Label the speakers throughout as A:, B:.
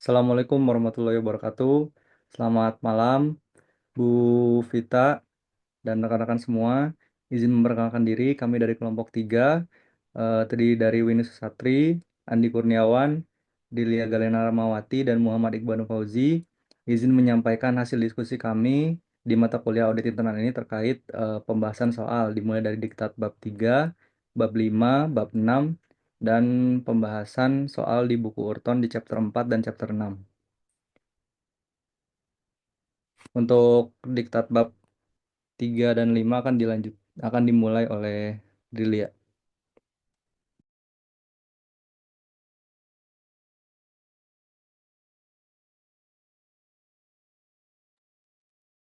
A: Assalamualaikum warahmatullahi wabarakatuh. Selamat malam, Bu Vita dan rekan-rekan semua. Izin memperkenalkan diri, kami dari kelompok 3, terdiri dari Winnie Susatri, Andi Kurniawan, Dilia Galena Ramawati, dan Muhammad Iqbal Fauzi. Izin menyampaikan hasil diskusi kami di mata kuliah audit internal ini terkait pembahasan soal dimulai dari diktat bab 3, bab 5, bab 6, dan pembahasan soal di buku Urton di chapter 4 dan chapter 6. Untuk diktat bab 3 dan 5 akan dimulai oleh Drilia.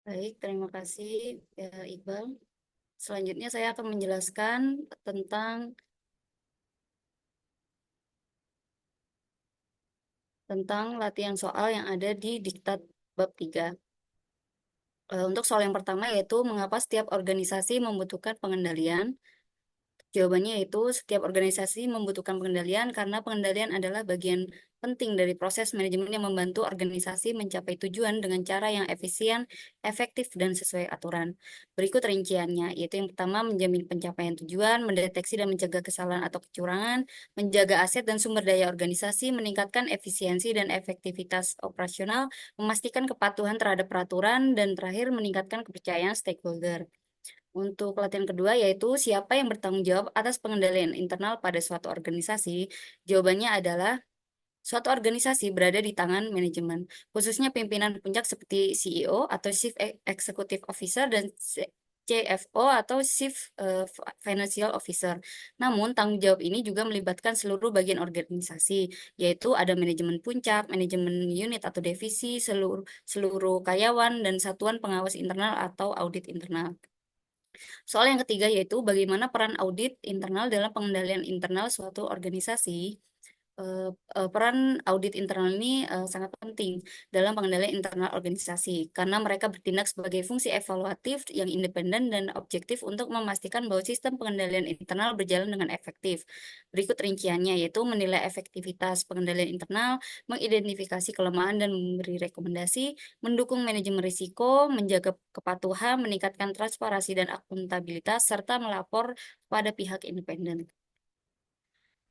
B: Baik, terima kasih Iqbal. Selanjutnya saya akan menjelaskan tentang latihan soal yang ada di diktat bab 3. Untuk soal yang pertama yaitu mengapa setiap organisasi membutuhkan pengendalian. Jawabannya yaitu setiap organisasi membutuhkan pengendalian karena pengendalian adalah bagian penting dari proses manajemen yang membantu organisasi mencapai tujuan dengan cara yang efisien, efektif, dan sesuai aturan. Berikut rinciannya, yaitu yang pertama menjamin pencapaian tujuan, mendeteksi dan mencegah kesalahan atau kecurangan, menjaga aset dan sumber daya organisasi, meningkatkan efisiensi dan efektivitas operasional, memastikan kepatuhan terhadap peraturan, dan terakhir meningkatkan kepercayaan stakeholder. Untuk latihan kedua yaitu siapa yang bertanggung jawab atas pengendalian internal pada suatu organisasi. Jawabannya adalah suatu organisasi berada di tangan manajemen, khususnya pimpinan puncak seperti CEO atau Chief Executive Officer dan CFO atau Chief Financial Officer. Namun, tanggung jawab ini juga melibatkan seluruh bagian organisasi, yaitu ada manajemen puncak, manajemen unit atau divisi, seluruh karyawan, dan satuan pengawas internal atau audit internal. Soal yang ketiga yaitu bagaimana peran audit internal dalam pengendalian internal suatu organisasi. Peran audit internal ini sangat penting dalam pengendalian internal organisasi karena mereka bertindak sebagai fungsi evaluatif yang independen dan objektif untuk memastikan bahwa sistem pengendalian internal berjalan dengan efektif. Berikut rinciannya yaitu menilai efektivitas pengendalian internal, mengidentifikasi kelemahan dan memberi rekomendasi, mendukung manajemen risiko, menjaga kepatuhan, meningkatkan transparansi dan akuntabilitas, serta melapor pada pihak independen.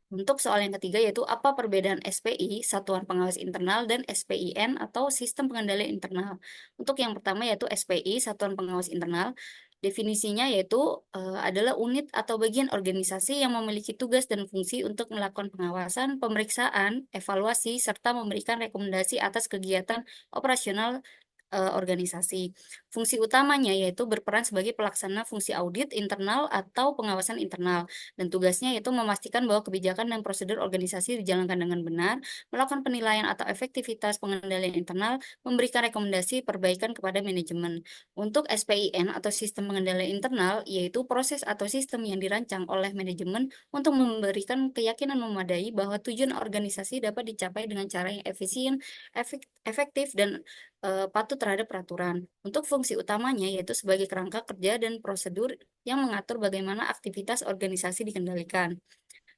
B: Untuk soal yang ketiga yaitu apa perbedaan SPI, Satuan Pengawas Internal, dan SPIN atau Sistem Pengendalian Internal. Untuk yang pertama yaitu SPI, Satuan Pengawas Internal. Definisinya yaitu adalah unit atau bagian organisasi yang memiliki tugas dan fungsi untuk melakukan pengawasan, pemeriksaan, evaluasi, serta memberikan rekomendasi atas kegiatan operasional organisasi. Fungsi utamanya yaitu berperan sebagai pelaksana fungsi audit internal atau pengawasan internal, dan tugasnya yaitu memastikan bahwa kebijakan dan prosedur organisasi dijalankan dengan benar, melakukan penilaian atau efektivitas pengendalian internal, memberikan rekomendasi perbaikan kepada manajemen. Untuk SPIN atau sistem pengendalian internal, yaitu proses atau sistem yang dirancang oleh manajemen untuk memberikan keyakinan memadai bahwa tujuan organisasi dapat dicapai dengan cara yang efisien, efektif, dan patuh terhadap peraturan. Untuk fungsi utamanya yaitu sebagai kerangka kerja dan prosedur yang mengatur bagaimana aktivitas organisasi dikendalikan.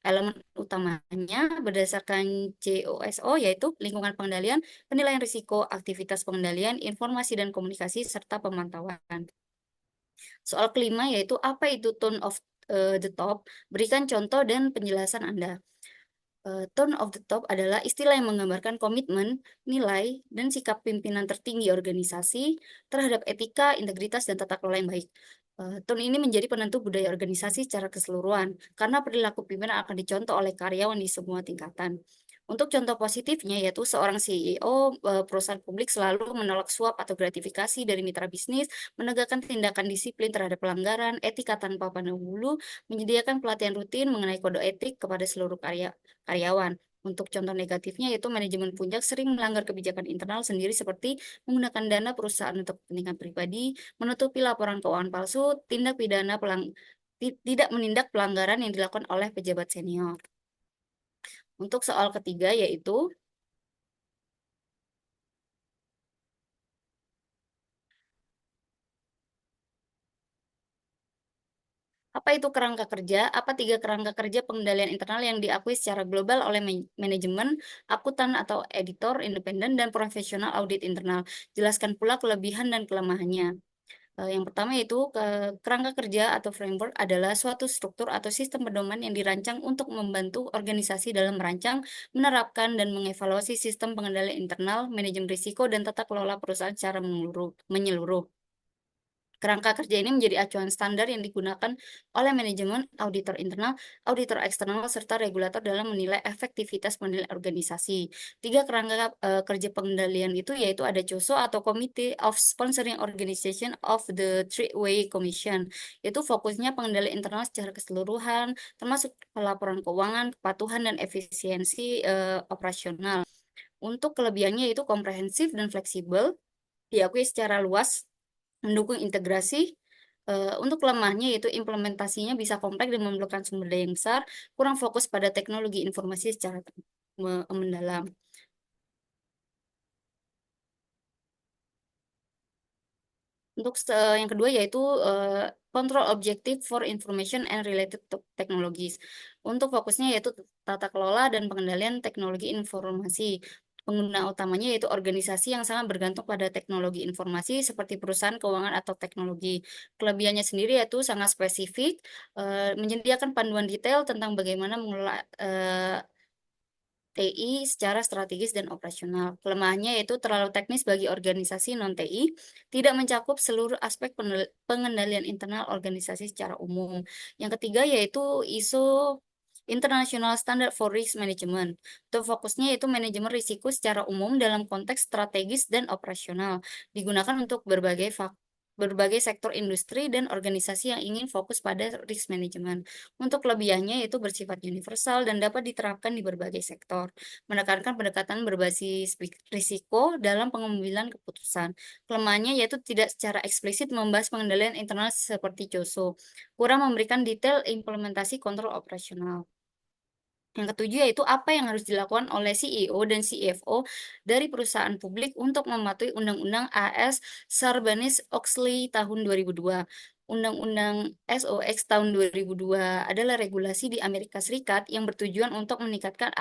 B: Elemen utamanya berdasarkan COSO yaitu lingkungan pengendalian, penilaian risiko, aktivitas pengendalian, informasi dan komunikasi, serta pemantauan. Soal kelima yaitu apa itu tone of the top? Berikan contoh dan penjelasan Anda. Tone of the top adalah istilah yang menggambarkan komitmen, nilai, dan sikap pimpinan tertinggi organisasi terhadap etika, integritas, dan tata kelola yang baik. Tone ini menjadi penentu budaya organisasi secara keseluruhan, karena perilaku pimpinan akan dicontoh oleh karyawan di semua tingkatan. Untuk contoh positifnya, yaitu seorang CEO perusahaan publik selalu menolak suap atau gratifikasi dari mitra bisnis, menegakkan tindakan disiplin terhadap pelanggaran, etika tanpa pandang bulu, menyediakan pelatihan rutin mengenai kode etik kepada seluruh karyawan. Untuk contoh negatifnya yaitu manajemen puncak sering melanggar kebijakan internal sendiri seperti menggunakan dana perusahaan untuk kepentingan pribadi, menutupi laporan keuangan palsu, tindak pidana tidak menindak pelanggaran yang dilakukan oleh pejabat senior. Untuk soal ketiga yaitu Apa itu kerangka kerja? Apa tiga kerangka kerja pengendalian internal yang diakui secara global oleh manajemen, akuntan atau editor independen dan profesional audit internal? Jelaskan pula kelebihan dan kelemahannya. Yang pertama yaitu kerangka kerja atau framework adalah suatu struktur atau sistem pedoman yang dirancang untuk membantu organisasi dalam merancang, menerapkan, dan mengevaluasi sistem pengendalian internal, manajemen risiko, dan tata kelola perusahaan secara menyeluruh. Kerangka kerja ini menjadi acuan standar yang digunakan oleh manajemen, auditor internal, auditor eksternal, serta regulator dalam menilai efektivitas penilaian organisasi. Tiga kerangka kerja pengendalian itu yaitu ada COSO atau Committee of Sponsoring Organization of the Three-Way Commission. Itu fokusnya pengendalian internal secara keseluruhan, termasuk pelaporan keuangan, kepatuhan, dan efisiensi operasional. Untuk kelebihannya itu komprehensif dan fleksibel, diakui secara luas, mendukung integrasi. Untuk lemahnya yaitu implementasinya bisa kompleks dan memerlukan sumber daya yang besar, kurang fokus pada teknologi informasi secara mendalam. Untuk yang kedua yaitu control objective for information and related technologies. Untuk fokusnya yaitu tata kelola dan pengendalian teknologi informasi. Pengguna utamanya yaitu organisasi yang sangat bergantung pada teknologi informasi seperti perusahaan keuangan atau teknologi. Kelebihannya sendiri yaitu sangat spesifik, menyediakan panduan detail tentang bagaimana mengelola TI secara strategis dan operasional. Kelemahannya yaitu terlalu teknis bagi organisasi non-TI, tidak mencakup seluruh aspek pengendalian internal organisasi secara umum. Yang ketiga yaitu ISO International Standard for Risk Management. Untuk fokusnya yaitu manajemen risiko secara umum dalam konteks strategis dan operasional. Digunakan untuk berbagai sektor industri dan organisasi yang ingin fokus pada risk management. Untuk kelebihannya yaitu bersifat universal dan dapat diterapkan di berbagai sektor, menekankan pendekatan berbasis risiko dalam pengambilan keputusan. Kelemahannya yaitu tidak secara eksplisit membahas pengendalian internal seperti COSO, kurang memberikan detail implementasi kontrol operasional. Yang ketujuh yaitu apa yang harus dilakukan oleh CEO dan CFO dari perusahaan publik untuk mematuhi Undang-Undang AS Sarbanes-Oxley tahun 2002. Undang-Undang SOX tahun 2002 adalah regulasi di Amerika Serikat yang bertujuan untuk meningkatkan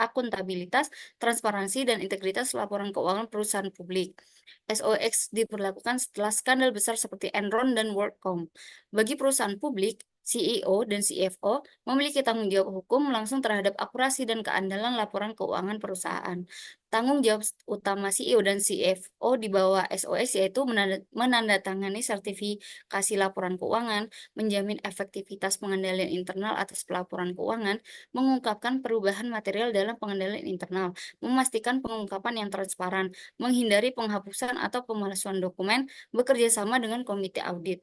B: akuntabilitas, transparansi, dan integritas laporan keuangan perusahaan publik. SOX diberlakukan setelah skandal besar seperti Enron dan WorldCom. Bagi perusahaan publik, CEO dan CFO memiliki tanggung jawab hukum langsung terhadap akurasi dan keandalan laporan keuangan perusahaan. Tanggung jawab utama CEO dan CFO di bawah SOX yaitu menandatangani sertifikasi laporan keuangan, menjamin efektivitas pengendalian internal atas pelaporan keuangan, mengungkapkan perubahan material dalam pengendalian internal, memastikan pengungkapan yang transparan, menghindari penghapusan atau pemalsuan dokumen, bekerja sama dengan komite audit.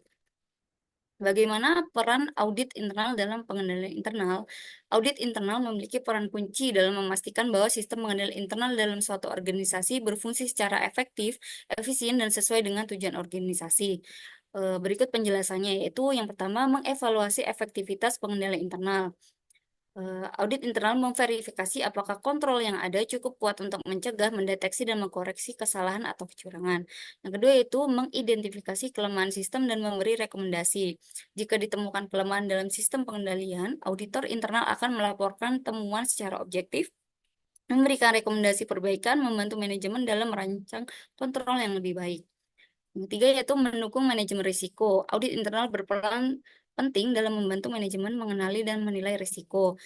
B: Bagaimana peran audit internal dalam pengendalian internal? Audit internal memiliki peran kunci dalam memastikan bahwa sistem pengendalian internal dalam suatu organisasi berfungsi secara efektif, efisien, dan sesuai dengan tujuan organisasi. Berikut penjelasannya yaitu yang pertama mengevaluasi efektivitas pengendalian internal. Audit internal memverifikasi apakah kontrol yang ada cukup kuat untuk mencegah, mendeteksi, dan mengkoreksi kesalahan atau kecurangan. Yang kedua yaitu mengidentifikasi kelemahan sistem dan memberi rekomendasi. Jika ditemukan kelemahan dalam sistem pengendalian, auditor internal akan melaporkan temuan secara objektif, memberikan rekomendasi perbaikan, membantu manajemen dalam merancang kontrol yang lebih baik. Yang ketiga yaitu mendukung manajemen risiko. Audit internal berperan penting dalam membantu manajemen mengenali dan menilai risiko.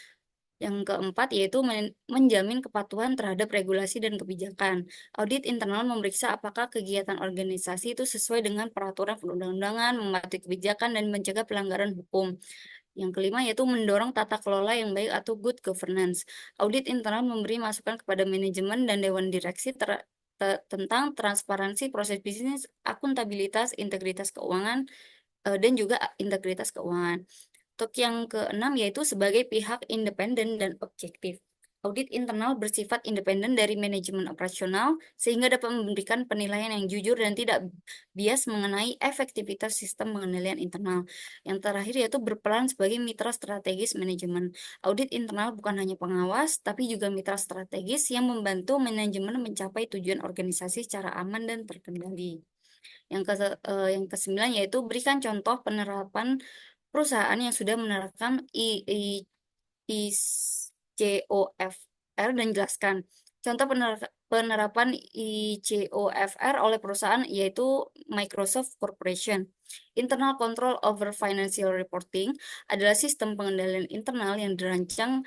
B: Yang keempat yaitu menjamin kepatuhan terhadap regulasi dan kebijakan. Audit internal memeriksa apakah kegiatan organisasi itu sesuai dengan peraturan perundang-undangan, mematuhi kebijakan, dan mencegah pelanggaran hukum. Yang kelima yaitu mendorong tata kelola yang baik atau good governance. Audit internal memberi masukan kepada manajemen dan dewan direksi tentang transparansi proses bisnis, akuntabilitas, integritas keuangan, dan juga integritas keuangan. Untuk yang keenam yaitu sebagai pihak independen dan objektif. Audit internal bersifat independen dari manajemen operasional sehingga dapat memberikan penilaian yang jujur dan tidak bias mengenai efektivitas sistem pengendalian internal. Yang terakhir yaitu berperan sebagai mitra strategis manajemen. Audit internal bukan hanya pengawas, tapi juga mitra strategis yang membantu manajemen mencapai tujuan organisasi secara aman dan terkendali. Yang kesembilan yaitu berikan contoh penerapan perusahaan yang sudah menerapkan ICOFR dan jelaskan. Contoh penerapan ICOFR oleh perusahaan yaitu Microsoft Corporation. Internal Control over Financial Reporting adalah sistem pengendalian internal yang dirancang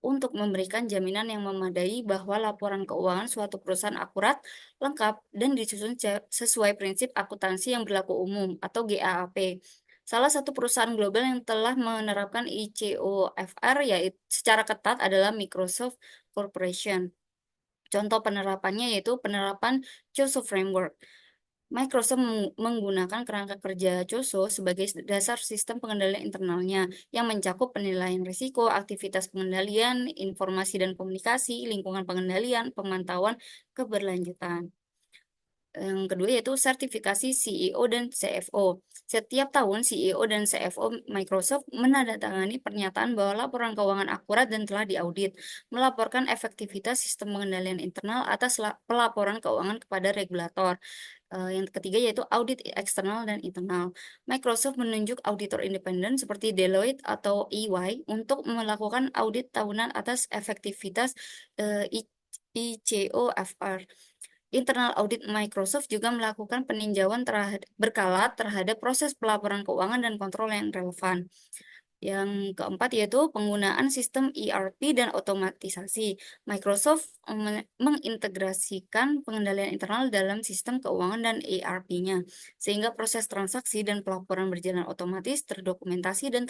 B: untuk memberikan jaminan yang memadai bahwa laporan keuangan suatu perusahaan akurat, lengkap, dan disusun sesuai prinsip akuntansi yang berlaku umum atau GAAP. Salah satu perusahaan global yang telah menerapkan ICOFR yaitu secara ketat adalah Microsoft Corporation. Contoh penerapannya yaitu penerapan COSO Framework. Microsoft menggunakan kerangka kerja COSO sebagai dasar sistem pengendalian internalnya yang mencakup penilaian risiko, aktivitas pengendalian, informasi dan komunikasi, lingkungan pengendalian, pemantauan keberlanjutan. Yang kedua yaitu sertifikasi CEO dan CFO. Setiap tahun CEO dan CFO Microsoft menandatangani pernyataan bahwa laporan keuangan akurat dan telah diaudit, melaporkan efektivitas sistem pengendalian internal atas pelaporan keuangan kepada regulator. Yang ketiga yaitu audit eksternal dan internal. Microsoft menunjuk auditor independen seperti Deloitte atau EY untuk melakukan audit tahunan atas efektivitas ICOFR. Internal Audit Microsoft juga melakukan peninjauan berkala terhadap proses pelaporan keuangan dan kontrol yang relevan. Yang keempat yaitu penggunaan sistem ERP dan otomatisasi. Microsoft mengintegrasikan pengendalian internal dalam sistem keuangan dan ERP-nya, sehingga proses transaksi dan pelaporan berjalan otomatis, terdokumentasi, dan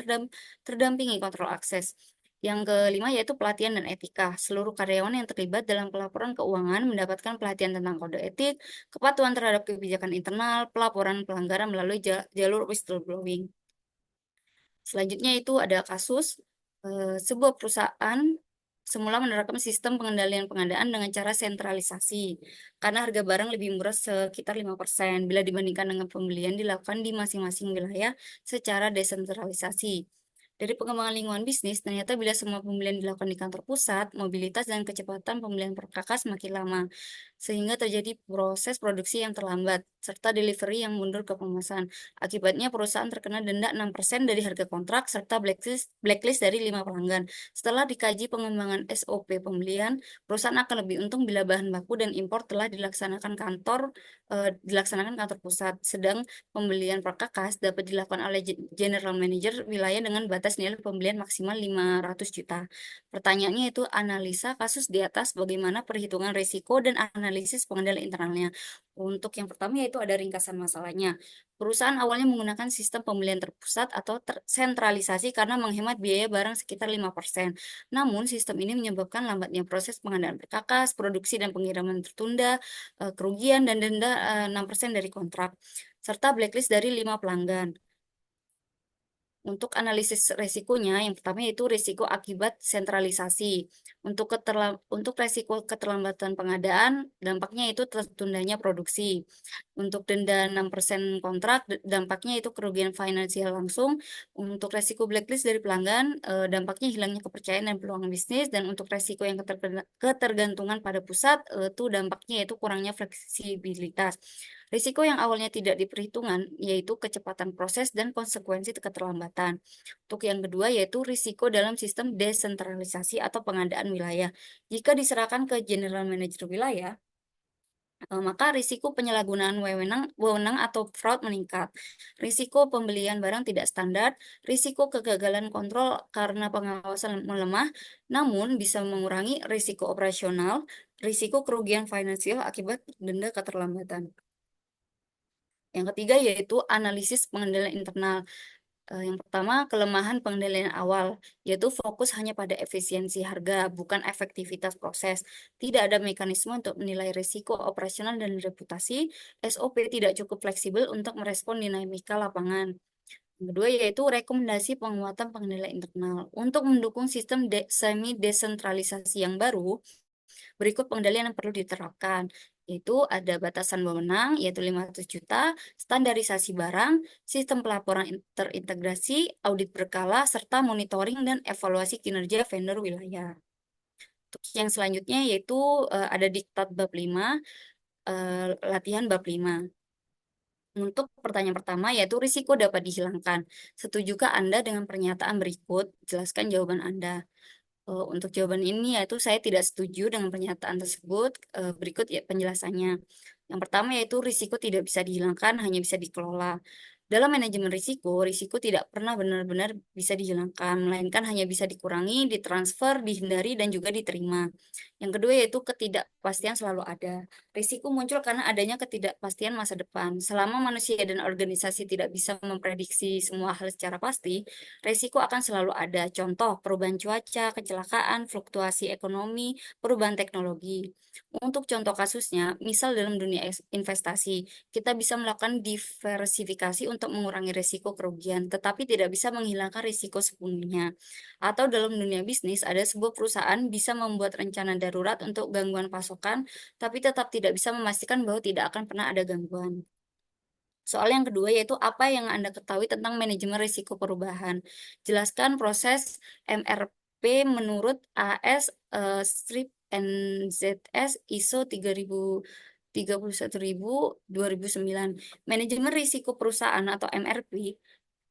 B: terdampingi kontrol akses. Yang kelima yaitu pelatihan dan etika. Seluruh karyawan yang terlibat dalam pelaporan keuangan mendapatkan pelatihan tentang kode etik, kepatuhan terhadap kebijakan internal, pelaporan pelanggaran melalui jalur whistleblowing. Selanjutnya itu ada kasus sebuah perusahaan semula menerapkan sistem pengendalian pengadaan dengan cara sentralisasi karena harga barang lebih murah sekitar 5% bila dibandingkan dengan pembelian dilakukan di masing-masing wilayah secara desentralisasi. Dari pengembangan lingkungan bisnis, ternyata bila semua pembelian dilakukan di kantor pusat, mobilitas dan kecepatan pembelian perkakas makin lama, sehingga terjadi proses produksi yang terlambat, serta delivery yang mundur ke pemesan. Akibatnya perusahaan terkena denda 6% dari harga kontrak, serta blacklist dari 5 pelanggan. Setelah dikaji pengembangan SOP pembelian, perusahaan akan lebih untung bila bahan baku dan impor telah dilaksanakan kantor pusat, sedang pembelian perkakas dapat dilakukan oleh General Manager wilayah dengan batas nilai pembelian maksimal 500 juta. Pertanyaannya itu analisa kasus di atas bagaimana perhitungan risiko dan analisis pengendalian internalnya. Untuk yang pertama yaitu ada ringkasan masalahnya. Perusahaan awalnya menggunakan sistem pembelian terpusat atau tersentralisasi karena menghemat biaya barang sekitar 5%. Namun, sistem ini menyebabkan lambatnya proses pengadaan perkakas, produksi dan pengiriman tertunda, kerugian dan denda 6% dari kontrak, serta blacklist dari 5 pelanggan. Untuk analisis resikonya, yang pertama yaitu risiko akibat sentralisasi. Untuk resiko keterlambatan pengadaan, dampaknya itu tertundanya produksi. Untuk denda 6% kontrak, dampaknya itu kerugian finansial langsung. Untuk resiko blacklist dari pelanggan, dampaknya hilangnya kepercayaan dan peluang bisnis. Dan untuk resiko yang ketergantungan pada pusat, itu dampaknya yaitu kurangnya fleksibilitas. Risiko yang awalnya tidak diperhitungkan yaitu kecepatan proses dan konsekuensi keterlambatan. Untuk yang kedua yaitu risiko dalam sistem desentralisasi atau pengadaan wilayah. Jika diserahkan ke General Manager wilayah, maka risiko penyalahgunaan wewenang atau fraud meningkat. Risiko pembelian barang tidak standar, risiko kegagalan kontrol karena pengawasan melemah, namun bisa mengurangi risiko operasional, risiko kerugian finansial akibat denda keterlambatan. Yang ketiga yaitu analisis pengendalian internal. Yang pertama, kelemahan pengendalian awal, yaitu fokus hanya pada efisiensi harga, bukan efektivitas proses. Tidak ada mekanisme untuk menilai risiko operasional dan reputasi. SOP tidak cukup fleksibel untuk merespon dinamika lapangan. Yang kedua yaitu rekomendasi penguatan pengendalian internal. Untuk mendukung sistem semi desentralisasi yang baru, berikut pengendalian yang perlu diterapkan, yaitu ada batasan wewenang, yaitu 500 juta, standarisasi barang, sistem pelaporan terintegrasi, audit berkala, serta monitoring dan evaluasi kinerja vendor wilayah. Untuk yang selanjutnya yaitu ada diktat bab 5, latihan bab 5. Untuk pertanyaan pertama, yaitu risiko dapat dihilangkan. Setujukah Anda dengan pernyataan berikut? Jelaskan jawaban Anda. Untuk jawaban ini yaitu saya tidak setuju dengan pernyataan tersebut. Berikut ya penjelasannya. Yang pertama yaitu risiko tidak bisa dihilangkan, hanya bisa dikelola. Dalam manajemen risiko, risiko tidak pernah benar-benar bisa dihilangkan, melainkan hanya bisa dikurangi, ditransfer, dihindari, dan juga diterima. Yang kedua yaitu ketidakpastian selalu ada. Risiko muncul karena adanya ketidakpastian masa depan. Selama manusia dan organisasi tidak bisa memprediksi semua hal secara pasti, risiko akan selalu ada. Contoh, perubahan cuaca, kecelakaan, fluktuasi ekonomi, perubahan teknologi. Untuk contoh kasusnya, misal dalam dunia investasi, kita bisa melakukan diversifikasi untuk mengurangi risiko kerugian, tetapi tidak bisa menghilangkan risiko sepenuhnya. Atau dalam dunia bisnis, ada sebuah perusahaan bisa membuat rencana darurat untuk gangguan pasokan, tapi tetap tidak bisa memastikan bahwa tidak akan pernah ada gangguan. Soal yang kedua yaitu apa yang Anda ketahui tentang manajemen risiko perubahan. Jelaskan proses MRP menurut AS strip NZS ISO 31000 2009. Manajemen risiko perusahaan atau MRP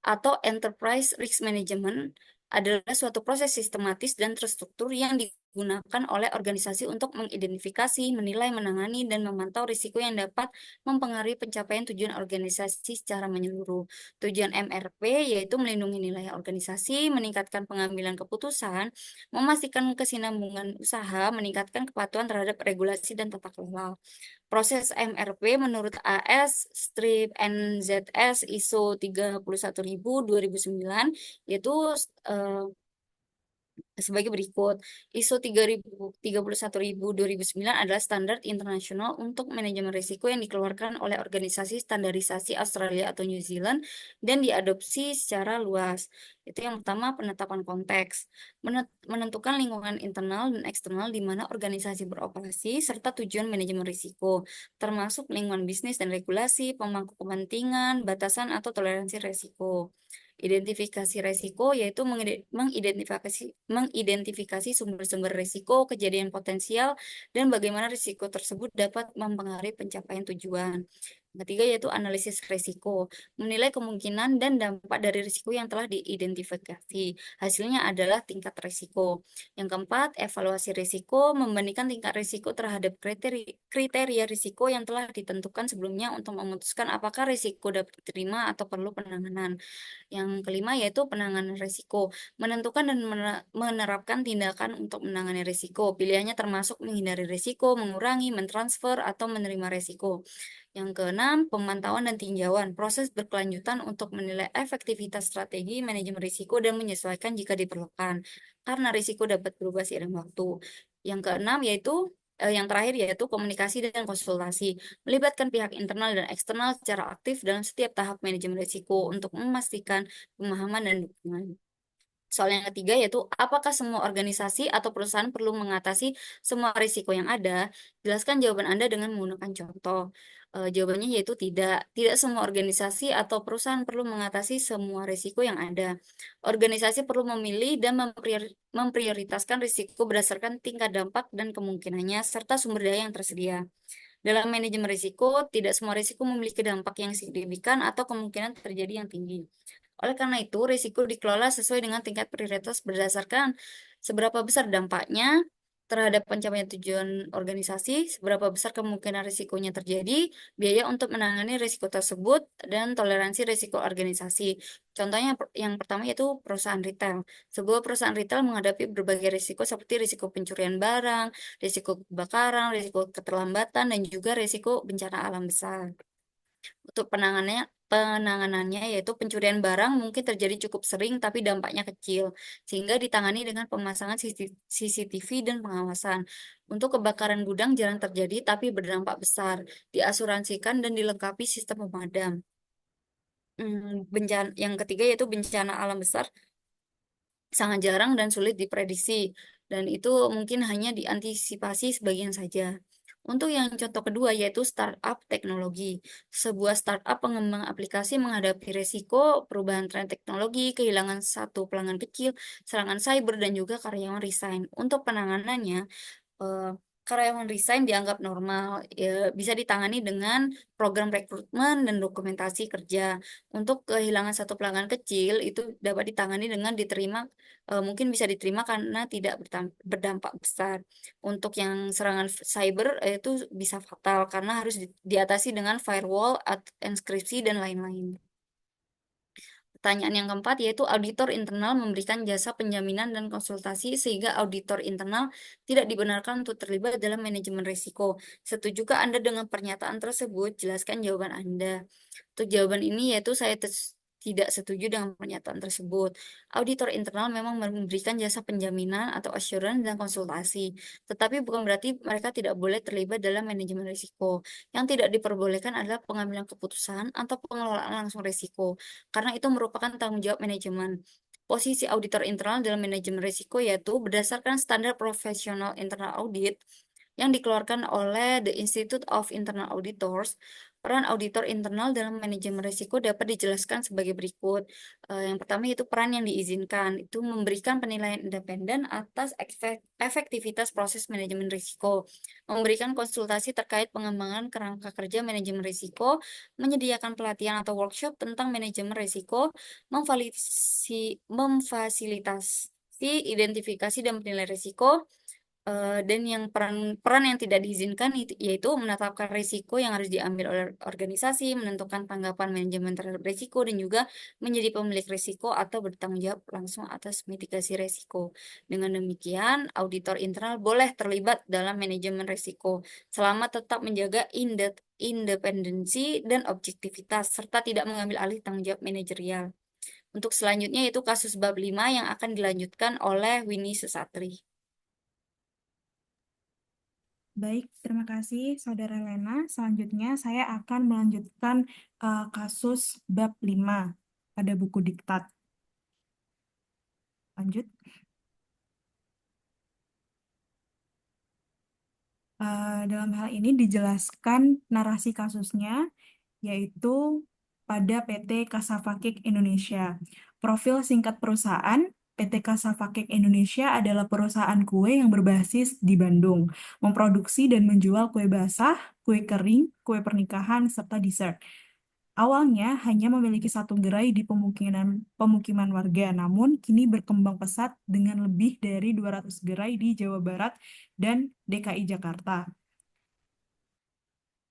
B: atau Enterprise Risk Management adalah suatu proses sistematis dan terstruktur yang digunakan oleh organisasi untuk mengidentifikasi, menilai, menangani, dan memantau risiko yang dapat mempengaruhi pencapaian tujuan organisasi secara menyeluruh. Tujuan MRP yaitu melindungi nilai organisasi, meningkatkan pengambilan keputusan, memastikan kesinambungan usaha, meningkatkan kepatuhan terhadap regulasi dan tata kelola. Proses MRP menurut AS strip NZS ISO 31000 2009 yaitu eh, sebagai berikut. ISO 31000 adalah standar internasional untuk manajemen risiko yang dikeluarkan oleh Organisasi Standarisasi Australia atau New Zealand dan diadopsi secara luas. Itu yang pertama, penetapan konteks. Menentukan lingkungan internal dan eksternal di mana organisasi beroperasi serta tujuan manajemen risiko, termasuk lingkungan bisnis dan regulasi, pemangku kepentingan, batasan atau toleransi risiko. Identifikasi resiko yaitu mengidentifikasi sumber-sumber risiko, kejadian potensial, dan bagaimana risiko tersebut dapat mempengaruhi pencapaian tujuan. Yang ketiga yaitu analisis risiko, menilai kemungkinan dan dampak dari risiko yang telah diidentifikasi. Hasilnya adalah tingkat risiko. Yang keempat, evaluasi risiko, membandingkan tingkat risiko terhadap kriteria risiko yang telah ditentukan sebelumnya untuk memutuskan apakah risiko dapat diterima atau perlu penanganan. Yang kelima yaitu penanganan risiko, menentukan dan menerapkan tindakan untuk menangani risiko. Pilihannya termasuk menghindari risiko, mengurangi, mentransfer, atau menerima risiko. Yang keenam, pemantauan dan tinjauan, proses berkelanjutan untuk menilai efektivitas strategi manajemen risiko dan menyesuaikan jika diperlukan, karena risiko dapat berubah seiring waktu. Yang keenam yaitu yang terakhir yaitu komunikasi dan konsultasi, melibatkan pihak internal dan eksternal secara aktif dalam setiap tahap manajemen risiko untuk memastikan pemahaman dan dukungan. Soal yang ketiga yaitu apakah semua organisasi atau perusahaan perlu mengatasi semua risiko yang ada? Jelaskan jawaban Anda dengan menggunakan contoh. Jawabannya yaitu tidak. Tidak semua organisasi atau perusahaan perlu mengatasi semua risiko yang ada. Organisasi perlu memilih dan memprioritaskan risiko berdasarkan tingkat dampak dan kemungkinannya serta sumber daya yang tersedia. Dalam manajemen risiko, tidak semua risiko memiliki dampak yang signifikan atau kemungkinan terjadi yang tinggi. Oleh karena itu, risiko dikelola sesuai dengan tingkat prioritas berdasarkan seberapa besar dampaknya terhadap pencapaian tujuan organisasi, seberapa besar kemungkinan risikonya terjadi, biaya untuk menangani risiko tersebut, dan toleransi risiko organisasi. Contohnya yang pertama yaitu perusahaan retail. Sebuah perusahaan retail menghadapi berbagai risiko seperti risiko pencurian barang, risiko kebakaran, risiko keterlambatan, dan juga risiko bencana alam besar. Untuk penanganannya yaitu pencurian barang mungkin terjadi cukup sering tapi dampaknya kecil, sehingga ditangani dengan pemasangan CCTV dan pengawasan. Untuk kebakaran gudang jarang terjadi tapi berdampak besar, diasuransikan dan dilengkapi sistem pemadam. Bencana yang ketiga yaitu bencana alam besar sangat jarang dan sulit diprediksi, dan itu mungkin hanya diantisipasi sebagian saja. Untuk yang contoh kedua yaitu startup teknologi. Sebuah startup pengembang aplikasi menghadapi risiko perubahan tren teknologi, kehilangan satu pelanggan kecil, serangan cyber, dan juga karyawan resign. Untuk penanganannya, karyawan resign dianggap normal, ya, bisa ditangani dengan program rekrutmen dan dokumentasi kerja. Untuk kehilangan satu pelanggan kecil itu dapat ditangani dengan diterima, mungkin bisa diterima karena tidak berdampak besar. Untuk yang serangan cyber itu bisa fatal karena harus diatasi dengan firewall, enkripsi dan lain-lain. Pertanyaan yang keempat yaitu auditor internal memberikan jasa penjaminan dan konsultasi sehingga auditor internal tidak dibenarkan untuk terlibat dalam manajemen risiko. Setujukah Anda dengan pernyataan tersebut? Jelaskan jawaban Anda. Untuk jawaban ini yaitu tidak setuju dengan pernyataan tersebut. Auditor internal memang memberikan jasa penjaminan atau assurance dan konsultasi, tetapi bukan berarti mereka tidak boleh terlibat dalam manajemen risiko. Yang tidak diperbolehkan adalah pengambilan keputusan atau pengelolaan langsung risiko, karena itu merupakan tanggung jawab manajemen. Posisi auditor internal dalam manajemen risiko yaitu berdasarkan standar profesional internal audit yang dikeluarkan oleh The Institute of Internal Auditors. Peran auditor internal dalam manajemen risiko dapat dijelaskan sebagai berikut. Yang pertama yaitu peran yang diizinkan, itu memberikan penilaian independen atas efektivitas proses manajemen risiko, memberikan konsultasi terkait pengembangan kerangka kerja manajemen risiko, menyediakan pelatihan atau workshop tentang manajemen risiko, memfasilitasi identifikasi dan penilaian risiko. Dan yang peran yang tidak diizinkan yaitu menetapkan risiko yang harus diambil oleh organisasi, menentukan tanggapan manajemen terhadap risiko, dan juga menjadi pemilik risiko atau bertanggung jawab langsung atas mitigasi risiko. Dengan demikian, auditor internal boleh terlibat dalam manajemen risiko selama tetap menjaga independensi dan objektivitas serta tidak mengambil alih tanggung jawab manajerial. Untuk selanjutnya yaitu kasus bab 5 yang akan dilanjutkan oleh Winnie Susatri.
C: Baik, terima kasih Saudara Lena. Selanjutnya saya akan melanjutkan kasus bab 5 pada buku diktat. Lanjut. Dalam hal ini dijelaskan narasi kasusnya, yaitu pada PT Kasavakik Indonesia. Profil singkat perusahaan, PT Kasavakik Indonesia adalah perusahaan kue yang berbasis di Bandung, memproduksi dan menjual kue basah, kue kering, kue pernikahan, serta dessert. Awalnya hanya memiliki satu gerai di pemukiman warga, namun kini berkembang pesat dengan lebih dari 200 gerai di Jawa Barat dan DKI Jakarta.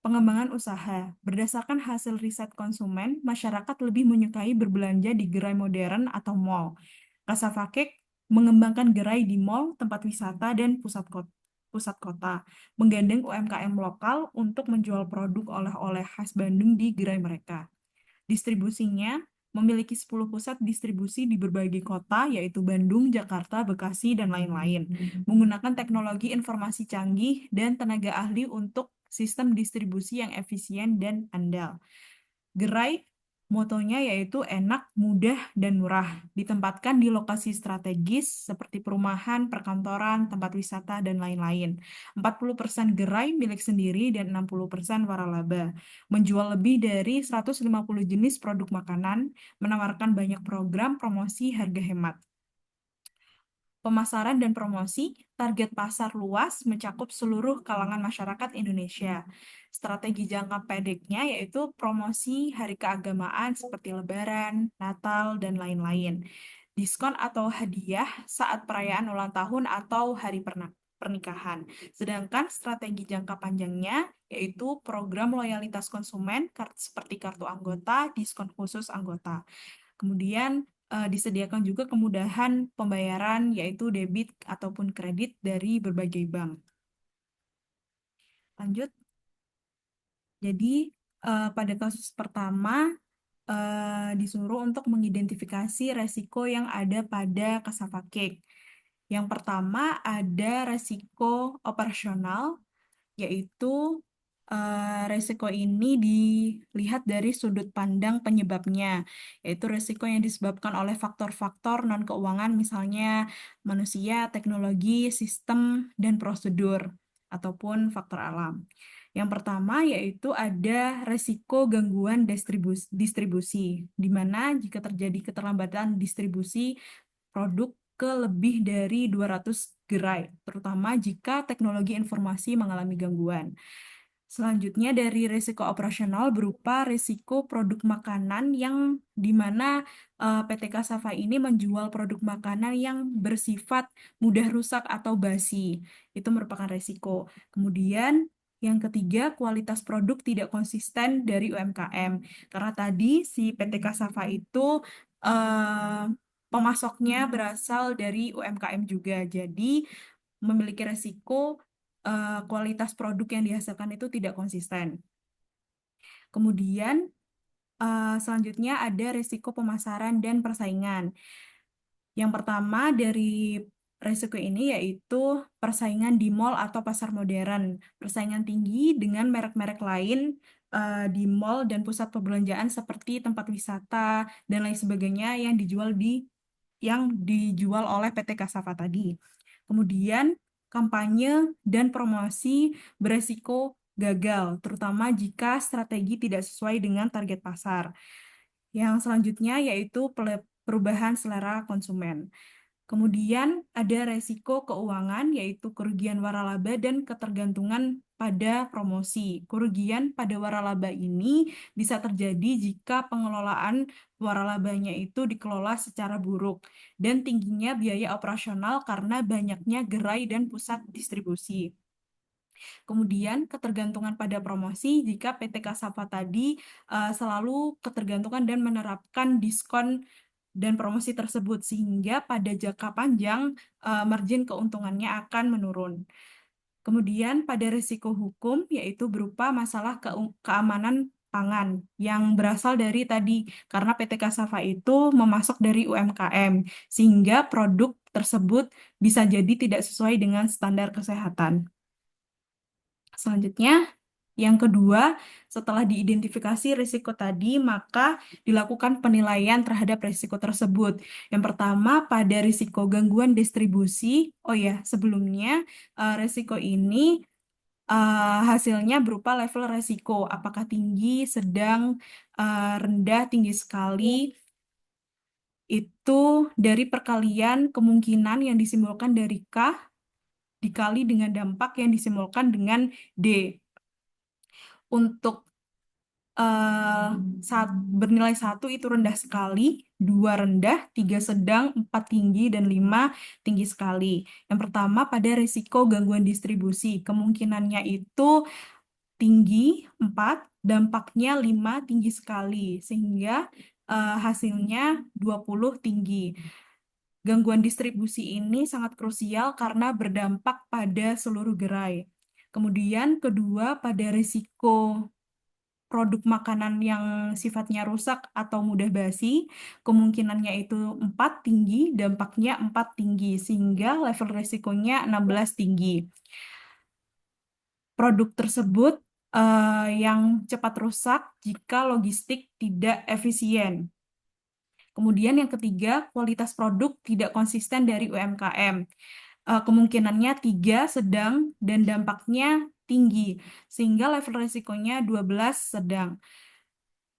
C: Pengembangan usaha. Berdasarkan hasil riset konsumen, masyarakat lebih menyukai berbelanja di gerai modern atau mall. Kasavakek mengembangkan gerai di mall, tempat wisata, dan pusat kota, menggandeng UMKM lokal untuk menjual produk oleh-oleh khas Bandung di gerai mereka. Distribusinya memiliki 10 pusat distribusi di berbagai kota, yaitu Bandung, Jakarta, Bekasi, dan lain-lain, menggunakan teknologi informasi canggih dan tenaga ahli untuk sistem distribusi yang efisien dan andal. Gerai motonya yaitu enak, mudah, dan murah. Ditempatkan di lokasi strategis seperti perumahan, perkantoran, tempat wisata, dan lain-lain. 40% gerai milik sendiri dan 60% waralaba. Menjual lebih dari 150 jenis produk makanan, menawarkan banyak program promosi harga hemat. Pemasaran dan promosi, target pasar luas mencakup seluruh kalangan masyarakat Indonesia. Strategi jangka pendeknya yaitu promosi hari keagamaan seperti Lebaran, Natal, dan lain-lain. Diskon atau hadiah saat perayaan ulang tahun atau hari pernikahan. Sedangkan strategi jangka panjangnya yaitu program loyalitas konsumen seperti kartu anggota, diskon khusus anggota. Kemudian disediakan juga kemudahan pembayaran yaitu debit ataupun kredit dari berbagai bank. Lanjut. Jadi pada kasus pertama disuruh untuk mengidentifikasi resiko yang ada pada Kasavakek. Yang pertama ada resiko operasional, yaitu resiko ini dilihat dari sudut pandang penyebabnya, yaitu resiko yang disebabkan oleh faktor-faktor non-keuangan, misalnya manusia, teknologi, sistem, dan prosedur, ataupun faktor alam. Yang pertama yaitu ada resiko gangguan distribusi, di mana jika terjadi keterlambatan distribusi produk ke lebih dari 200 gerai, terutama jika teknologi informasi mengalami gangguan. Selanjutnya dari risiko operasional berupa risiko produk makanan yang di mana PT Kasava ini menjual produk makanan yang bersifat mudah rusak atau basi. Itu merupakan risiko. Kemudian yang ketiga, kualitas produk tidak konsisten dari UMKM. Karena tadi si PT Kasava itu pemasoknya berasal dari UMKM juga. Jadi memiliki resiko kualitas produk yang dihasilkan itu tidak konsisten. Kemudian selanjutnya ada risiko pemasaran dan persaingan. Yang pertama dari risiko ini yaitu persaingan di mall atau pasar modern. Persaingan tinggi dengan merek-merek lain di mall dan pusat perbelanjaan seperti tempat wisata dan lain sebagainya yang dijual oleh PT Kasava tadi. Kemudian kampanye dan promosi beresiko gagal, terutama jika strategi tidak sesuai dengan target pasar. Yang selanjutnya yaitu perubahan selera konsumen. Kemudian ada resiko keuangan, yaitu kerugian waralaba dan ketergantungan pada promosi. Kerugian pada waralaba ini bisa terjadi jika pengelolaan waralabanya itu dikelola secara buruk dan tingginya biaya operasional karena banyaknya gerai dan pusat distribusi. Kemudian ketergantungan pada promosi jika PT Kasava tadi selalu ketergantungan dan menerapkan diskon dan promosi tersebut sehingga pada jangka panjang margin keuntungannya akan menurun. Kemudian pada risiko hukum yaitu berupa masalah keamanan pangan yang berasal dari tadi karena PT Kasava itu memasok dari UMKM sehingga produk tersebut bisa jadi tidak sesuai dengan standar kesehatan. Selanjutnya, yang kedua, setelah diidentifikasi risiko tadi, maka dilakukan penilaian terhadap risiko tersebut. Yang pertama, pada risiko gangguan distribusi. Oh ya, sebelumnya risiko ini hasilnya berupa level risiko, apakah tinggi, sedang, rendah, tinggi sekali. Itu dari perkalian kemungkinan yang disimbolkan dari K dikali dengan dampak yang disimbolkan dengan D. Untuk bernilai 1 itu rendah sekali, 2 rendah, 3 sedang, 4 tinggi, dan 5 tinggi sekali. Yang pertama pada risiko gangguan distribusi. Kemungkinannya itu tinggi, 4, dampaknya 5 tinggi sekali, sehingga hasilnya 20 tinggi. Gangguan distribusi ini sangat krusial karena berdampak pada seluruh gerai. Kemudian kedua pada risiko produk makanan yang sifatnya rusak atau mudah basi, kemungkinannya itu 4 tinggi, dampaknya 4 tinggi, sehingga level risikonya 16 tinggi. Produk tersebut yang cepat rusak jika logistik tidak efisien. Kemudian yang ketiga, kualitas produk tidak konsisten dari UMKM. Kemungkinannya 3 sedang dan dampaknya tinggi, sehingga level risikonya 12 sedang.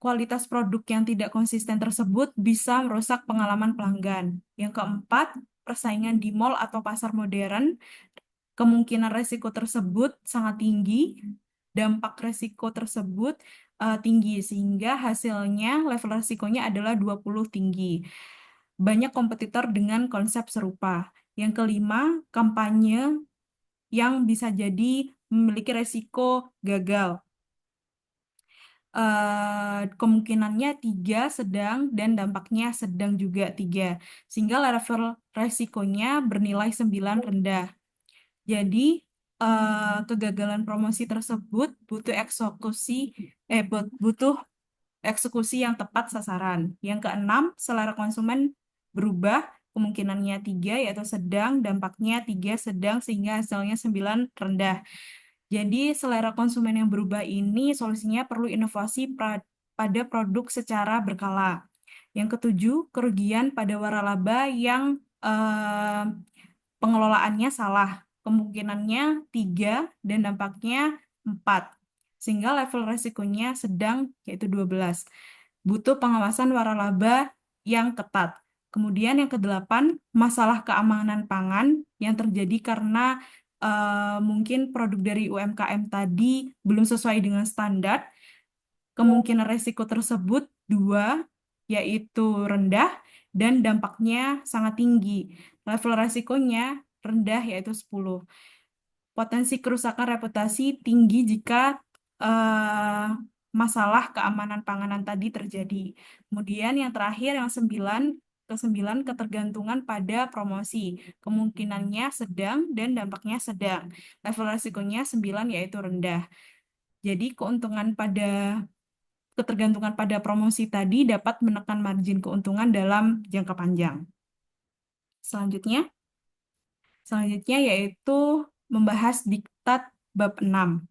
C: Kualitas produk yang tidak konsisten tersebut bisa merusak pengalaman pelanggan. Yang keempat, persaingan di mall atau pasar modern, kemungkinan risiko tersebut sangat tinggi, dampak risiko tersebut tinggi, sehingga hasilnya level risikonya adalah 20 tinggi. Banyak kompetitor dengan konsep serupa. Yang kelima, kampanye yang bisa jadi memiliki risiko gagal. Kemungkinannya 3 sedang dan dampaknya sedang juga 3. Sehingga level resikonya bernilai 9 rendah. Jadi kegagalan promosi tersebut butuh eksekusi yang tepat sasaran. Yang keenam, selera konsumen berubah, kemungkinannya 3 yaitu sedang, dampaknya 3 sedang sehingga hasilnya 9 rendah. Jadi selera konsumen yang berubah ini solusinya perlu inovasi pada produk secara berkala. Yang ketujuh, kerugian pada waralaba yang pengelolaannya salah. Kemungkinannya 3 dan dampaknya 4. Sehingga level resikonya sedang yaitu 12. Butuh pengawasan waralaba yang ketat. Kemudian yang kedelapan, masalah keamanan pangan yang terjadi karena mungkin produk dari UMKM tadi belum sesuai dengan standar. Kemungkinan resiko tersebut dua, yaitu rendah dan dampaknya sangat tinggi. Level resikonya rendah, yaitu 10. Potensi kerusakan reputasi tinggi jika eh, masalah keamanan panganan tadi terjadi. Kemudian yang terakhir, yang kesembilan, ketergantungan pada promosi. Kemungkinannya sedang dan dampaknya sedang. Level resikonya 9, yaitu rendah. Jadi ketergantungan pada promosi tadi dapat menekan margin keuntungan dalam jangka panjang. Selanjutnya, selanjutnya yaitu membahas diktat bab 6.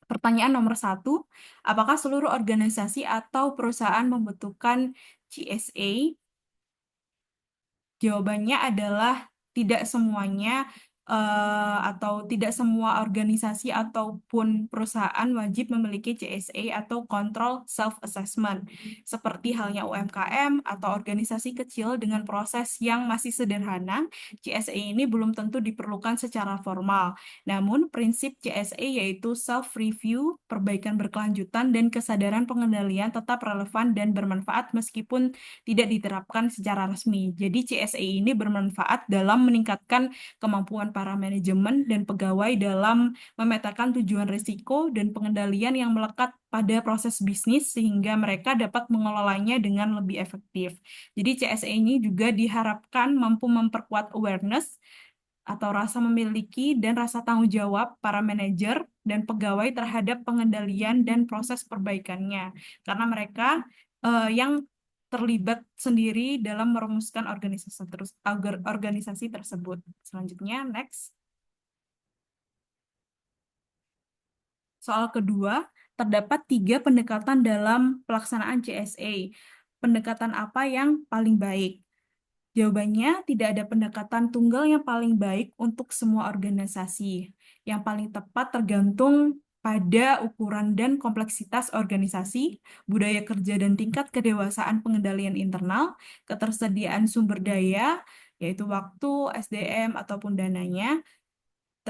C: Pertanyaan nomor 1, apakah seluruh organisasi atau perusahaan membutuhkan GSA? Jawabannya adalah tidak semuanya, atau tidak semua organisasi ataupun perusahaan wajib memiliki CSA atau Control Self-Assessment. Seperti halnya UMKM atau organisasi kecil dengan proses yang masih sederhana, CSA ini belum tentu diperlukan secara formal. Namun, prinsip CSA yaitu self-review, perbaikan berkelanjutan, dan kesadaran pengendalian tetap relevan dan bermanfaat meskipun tidak diterapkan secara resmi. Jadi CSA ini bermanfaat dalam meningkatkan kemampuan para manajemen dan pegawai dalam memetakan tujuan risiko dan pengendalian yang melekat pada proses bisnis sehingga mereka dapat mengelolanya dengan lebih efektif. Jadi CSA ini juga diharapkan mampu memperkuat awareness atau rasa memiliki dan rasa tanggung jawab para manajer dan pegawai terhadap pengendalian dan proses perbaikannya. Karena mereka yang terlibat sendiri dalam merumuskan organisasi tersebut. Selanjutnya, next. Soal kedua, terdapat 3 pendekatan dalam pelaksanaan CSA. Pendekatan apa yang paling baik? Jawabannya, tidak ada pendekatan tunggal yang paling baik untuk semua organisasi. Yang paling tepat tergantung pada ukuran dan kompleksitas organisasi, budaya kerja dan tingkat kedewasaan pengendalian internal, ketersediaan sumber daya, yaitu waktu, SDM, ataupun dananya,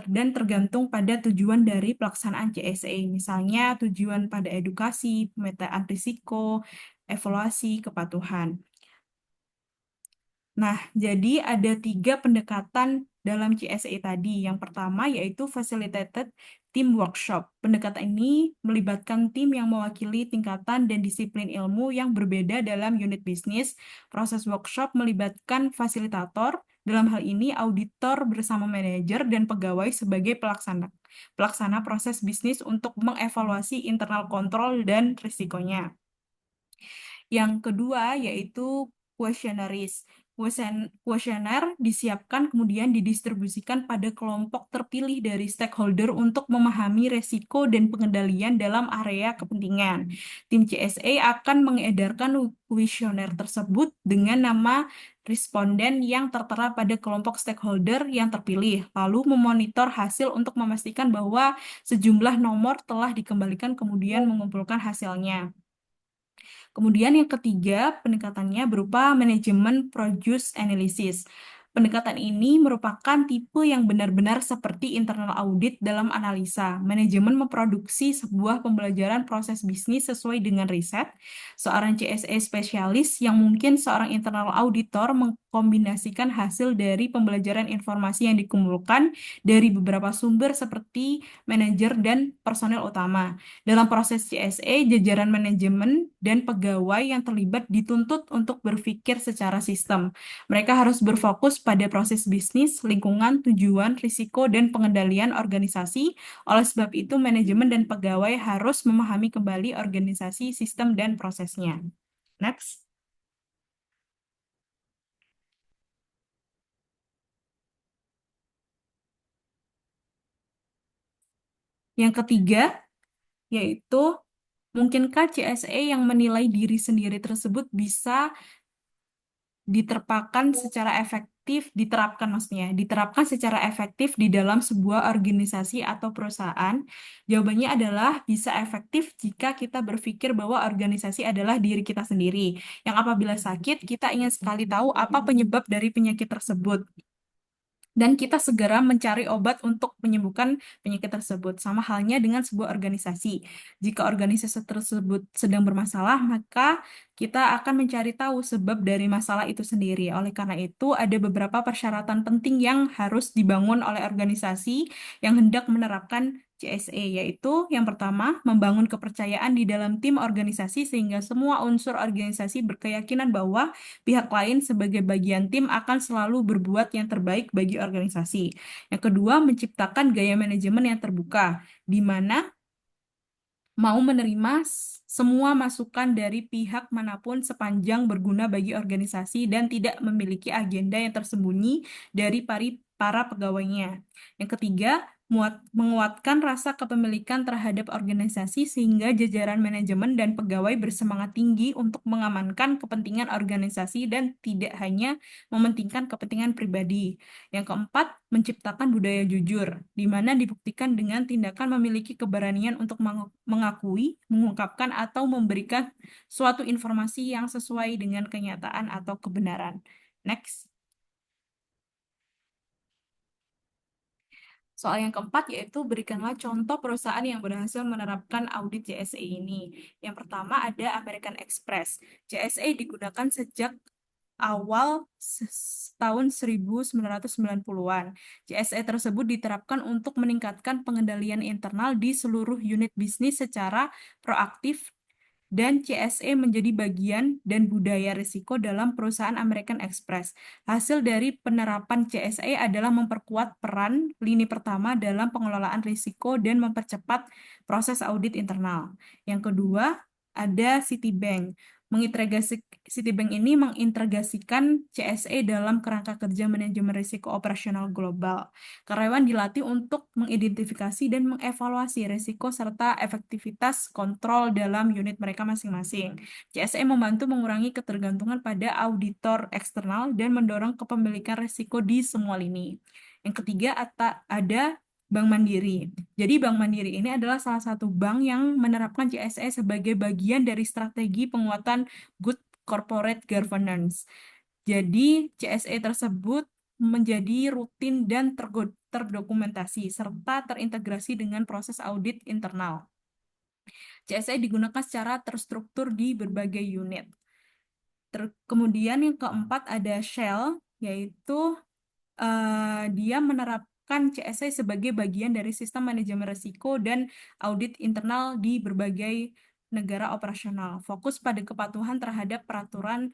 C: dan tergantung pada tujuan dari pelaksanaan CSA. Misalnya tujuan pada edukasi, pemetaan risiko, evaluasi, kepatuhan. Nah, jadi ada 3 pendekatan dalam CSA tadi. Yang pertama yaitu Facilitated Team Workshop. Pendekatan ini melibatkan tim yang mewakili tingkatan dan disiplin ilmu yang berbeda dalam unit bisnis. Proses workshop melibatkan fasilitator, dalam hal ini auditor bersama manajer dan pegawai sebagai pelaksana proses bisnis untuk mengevaluasi internal kontrol dan risikonya. Yang kedua yaitu questionnaires. Kuesioner disiapkan kemudian didistribusikan pada kelompok terpilih dari stakeholder untuk memahami resiko dan pengendalian dalam area kepentingan. Tim CSA akan mengedarkan kuesioner tersebut dengan nama responden yang tertera pada kelompok stakeholder yang terpilih, lalu memonitor hasil untuk memastikan bahwa sejumlah nomor telah dikembalikan kemudian mengumpulkan hasilnya. Kemudian yang ketiga, pendekatannya berupa manajemen produce analysis. Pendekatan ini merupakan tipe yang benar-benar seperti internal audit dalam analisa. Manajemen memproduksi sebuah pembelajaran proses bisnis sesuai dengan riset. Seorang CSA spesialis yang mungkin seorang internal auditor mengkombinasikan hasil dari pembelajaran informasi yang dikumpulkan dari beberapa sumber seperti manajer dan personel utama. Dalam proses CSA, jajaran manajemen dan pegawai yang terlibat dituntut untuk berpikir secara sistem. Mereka harus berfokus pada proses bisnis, lingkungan, tujuan, risiko, dan pengendalian organisasi. Oleh sebab itu, manajemen dan pegawai harus memahami kembali organisasi, sistem, dan prosesnya. Next. Yang ketiga, yaitu mungkinkah CSA yang menilai diri sendiri tersebut bisa diterpakan secara diterapkan maksudnya, diterapkan secara efektif di dalam sebuah organisasi atau perusahaan? Jawabannya adalah bisa efektif jika kita berpikir bahwa organisasi adalah diri kita sendiri, yang apabila sakit, kita ingin sekali tahu apa penyebab dari penyakit tersebut dan kita segera mencari obat untuk menyembuhkan penyakit tersebut. Sama halnya dengan sebuah organisasi. Jika organisasi tersebut sedang bermasalah, maka kita akan mencari tahu sebab dari masalah itu sendiri. Oleh karena itu, ada beberapa persyaratan penting yang harus dibangun oleh organisasi yang hendak menerapkan CSE, yaitu yang pertama, membangun kepercayaan di dalam tim organisasi sehingga semua unsur organisasi berkeyakinan bahwa pihak lain sebagai bagian tim akan selalu berbuat yang terbaik bagi organisasi. Yang kedua, menciptakan gaya manajemen yang terbuka, di mana mau menerima semua masukan dari pihak manapun sepanjang berguna bagi organisasi dan tidak memiliki agenda yang tersembunyi dari para pegawainya. Yang ketiga, menguatkan rasa kepemilikan terhadap organisasi sehingga jajaran manajemen dan pegawai bersemangat tinggi untuk mengamankan kepentingan organisasi dan tidak hanya mementingkan kepentingan pribadi. Yang keempat, menciptakan budaya jujur, di mana dibuktikan dengan tindakan memiliki keberanian untuk mengakui, mengungkapkan, atau memberikan suatu informasi yang sesuai dengan kenyataan atau kebenaran. Next. Soal yang keempat yaitu berikanlah contoh perusahaan yang berhasil menerapkan audit CSA ini. Yang pertama ada American Express. CSA digunakan sejak awal tahun 1990-an. CSA tersebut diterapkan untuk meningkatkan pengendalian internal di seluruh unit bisnis secara proaktif dan CSA menjadi bagian dan budaya risiko dalam perusahaan American Express. Hasil dari penerapan CSA adalah memperkuat peran lini pertama dalam pengelolaan risiko dan mempercepat proses audit internal. Yang kedua, ada Citibank. Citibank ini mengintegrasikan CSA dalam kerangka kerja manajemen risiko operasional global. Karyawan dilatih untuk mengidentifikasi dan mengevaluasi risiko serta efektivitas kontrol dalam unit mereka masing-masing. CSA membantu mengurangi ketergantungan pada auditor eksternal dan mendorong kepemilikan risiko di semua lini. Yang ketiga, ada Bank Mandiri. Jadi Bank Mandiri ini adalah salah satu bank yang menerapkan CSA sebagai bagian dari strategi penguatan good corporate governance. Jadi CSA tersebut menjadi rutin dan terdokumentasi serta terintegrasi dengan proses audit internal. CSA digunakan secara terstruktur di berbagai unit. Kemudian yang keempat ada Shell, yaitu dia menerapkan CSA sebagai bagian dari sistem manajemen risiko dan audit internal di berbagai negara operasional. Fokus pada kepatuhan terhadap peraturan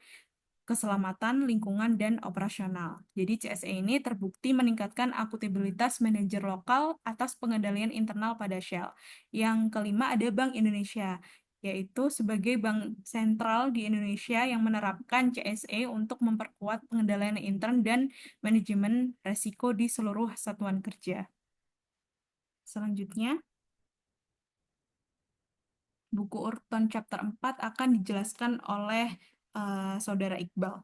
C: keselamatan, lingkungan, dan operasional. Jadi CSA ini terbukti meningkatkan akuntabilitas manajer lokal atas pengendalian internal pada Shell. Yang kelima ada Bank Indonesia, yaitu sebagai bank sentral di Indonesia yang menerapkan CSA untuk memperkuat pengendalian intern dan manajemen resiko di seluruh satuan kerja. Selanjutnya, buku urutan chapter 4 akan dijelaskan oleh Saudara Iqbal.